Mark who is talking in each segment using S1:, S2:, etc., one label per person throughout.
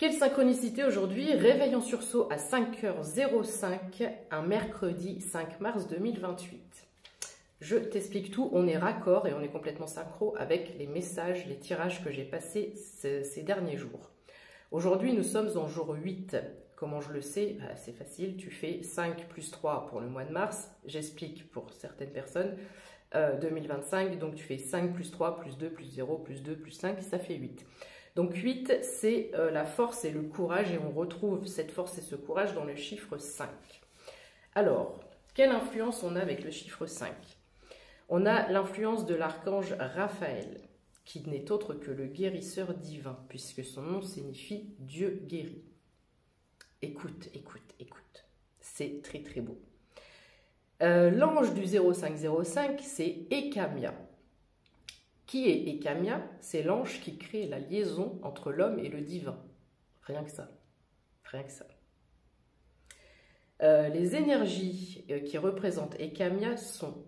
S1: Quelle synchronicité aujourd'hui? Réveil en sursaut à 5h05, un mercredi 5 mars 2028. Je t'explique tout, on est raccord et on est complètement synchro avec les messages, les tirages que j'ai passés ces derniers jours. Aujourd'hui, nous sommes en jour 8. Comment je le sais? C'est facile, tu fais 5 plus 3 pour le mois de mars. J'explique pour certaines personnes. 2025, donc tu fais 5 plus 3 plus 2 plus 0 plus 2 plus 5, ça fait 8. Donc 8, c'est la force et le courage, et on retrouve cette force et ce courage dans le chiffre 5. Alors, quelle influence on a avec le chiffre 5? On a l'influence de l'archange Raphaël, qui n'est autre que le guérisseur divin, puisque son nom signifie Dieu guérit. Écoute, écoute, écoute. C'est très très beau. L'ange du 0505, c'est Ekamia. Qui est Ekamia? C'est l'ange qui crée la liaison entre l'homme et le divin. Rien que ça. Rien que ça. Les énergies qui représentent Ekamia sont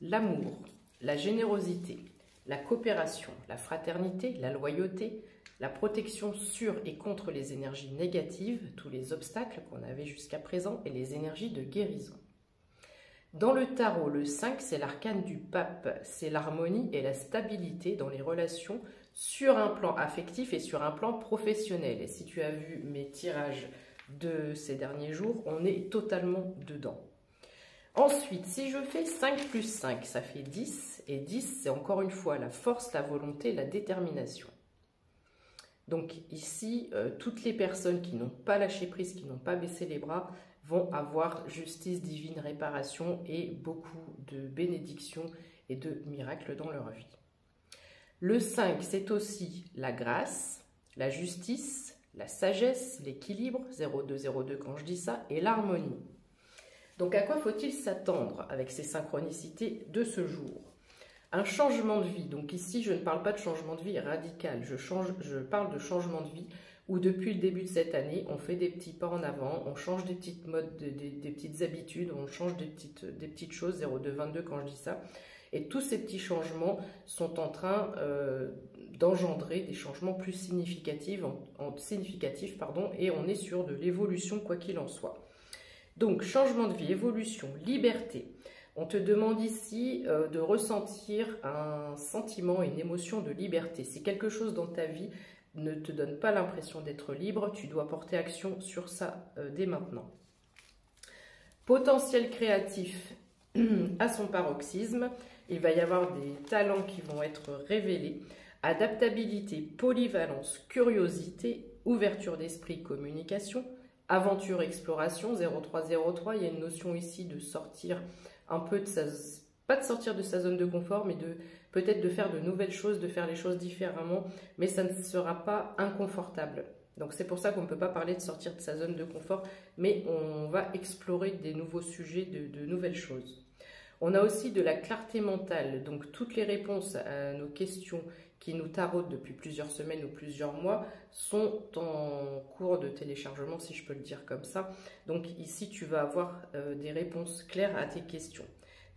S1: l'amour, la générosité, la coopération, la fraternité, la loyauté, la protection sur et contre les énergies négatives, tous les obstacles qu'on avait jusqu'à présent, et les énergies de guérison. Dans le tarot, le 5, c'est l'arcane du pape, c'est l'harmonie et la stabilité dans les relations sur un plan affectif et sur un plan professionnel. Et si tu as vu mes tirages de ces derniers jours, on est totalement dedans. Ensuite, si je fais 5 plus 5, ça fait 10, et 10, c'est encore une fois la force, la volonté, la détermination. Donc ici, toutes les personnes qui n'ont pas lâché prise, qui n'ont pas baissé les bras, vont avoir justice divine, réparation et beaucoup de bénédictions et de miracles dans leur vie. Le 5, c'est aussi la grâce, la justice, la sagesse, l'équilibre, 0202 quand je dis ça, et l'harmonie. Donc à quoi faut-il s'attendre avec ces synchronicités de ce jour? Un changement de vie. Donc ici, je ne parle pas de changement de vie radical, je parle de changement de vie où depuis le début de cette année, on fait des petits pas en avant, on change des petites modes, des petites habitudes, on change des petites choses, 0222 quand je dis ça. Et tous ces petits changements sont en train d'engendrer des changements plus significatifs, et on est sur de l'évolution quoi qu'il en soit. Donc, changement de vie, évolution, liberté. On te demande ici de ressentir un sentiment, une émotion de liberté. Si quelque chose dans ta vie ne te donne pas l'impression d'être libre, tu dois porter action sur ça dès maintenant. Potentiel créatif à son paroxysme. Il va y avoir des talents qui vont être révélés. Adaptabilité, polyvalence, curiosité, ouverture d'esprit, communication. Aventure, exploration, 0303, il y a une notion ici de sortir un peu de pas de sortir de sa zone de confort, mais peut-être de faire de nouvelles choses, de faire les choses différemment, mais ça ne sera pas inconfortable. Donc c'est pour ça qu'on ne peut pas parler de sortir de sa zone de confort, mais on va explorer des nouveaux sujets, de nouvelles choses. On a aussi de la clarté mentale, donc toutes les réponses à nos questions qui nous tarautent depuis plusieurs semaines ou plusieurs mois sont en cours de téléchargement, si je peux le dire comme ça. Donc ici, tu vas avoir des réponses claires à tes questions.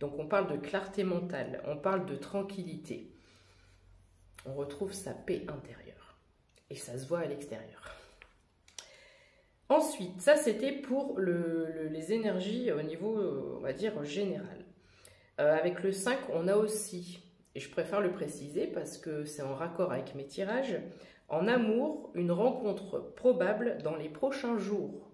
S1: Donc on parle de clarté mentale, on parle de tranquillité. On retrouve sa paix intérieure et ça se voit à l'extérieur. Ensuite, ça c'était pour les énergies au niveau, on va dire, général. Avec le 5, on a aussi, et je préfère le préciser parce que c'est en raccord avec mes tirages, en amour, une rencontre probable dans les prochains jours.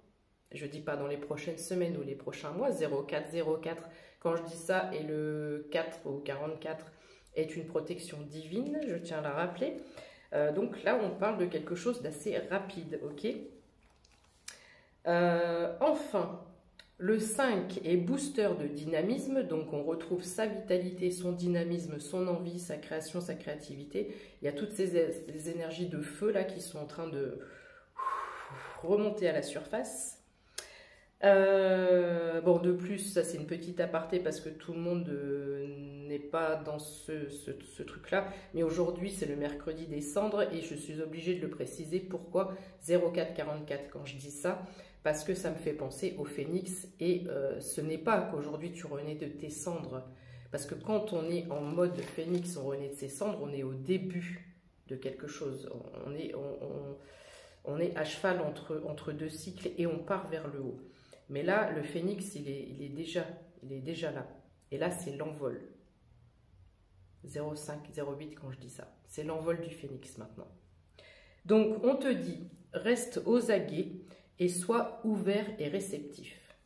S1: Je ne dis pas dans les prochaines semaines ou les prochains mois, 0404, quand je dis ça, et le 4 ou 44 est une protection divine, je tiens à la rappeler. Donc là, on parle de quelque chose d'assez rapide, ok? Enfin, le 5 est booster de dynamisme, donc on retrouve sa vitalité, son dynamisme, son envie, sa création, sa créativité. Il y a toutes ces énergies de feu là qui sont en train de remonter à la surface. Bon, de plus, ça c'est une petite aparté parce que tout le monde n'est pas dans ce truc-là. Mais aujourd'hui, c'est le mercredi des cendres et je suis obligée de le préciser. Pourquoi 0444 quand je dis ça? Parce que ça me fait penser au phénix et ce n'est pas qu'aujourd'hui tu renais de tes cendres. Parce que quand on est en mode phénix, on renaît de ses cendres, on est au début de quelque chose. On est à cheval entre deux cycles et on part vers le haut. Mais là, le phénix, il est déjà là. Et là, c'est l'envol. 0,5, 0,8 quand je dis ça. C'est l'envol du phénix maintenant. Donc, on te dit, reste aux aguets et sois ouvert et réceptif.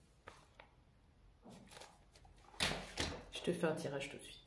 S1: Je te fais un tirage tout de suite.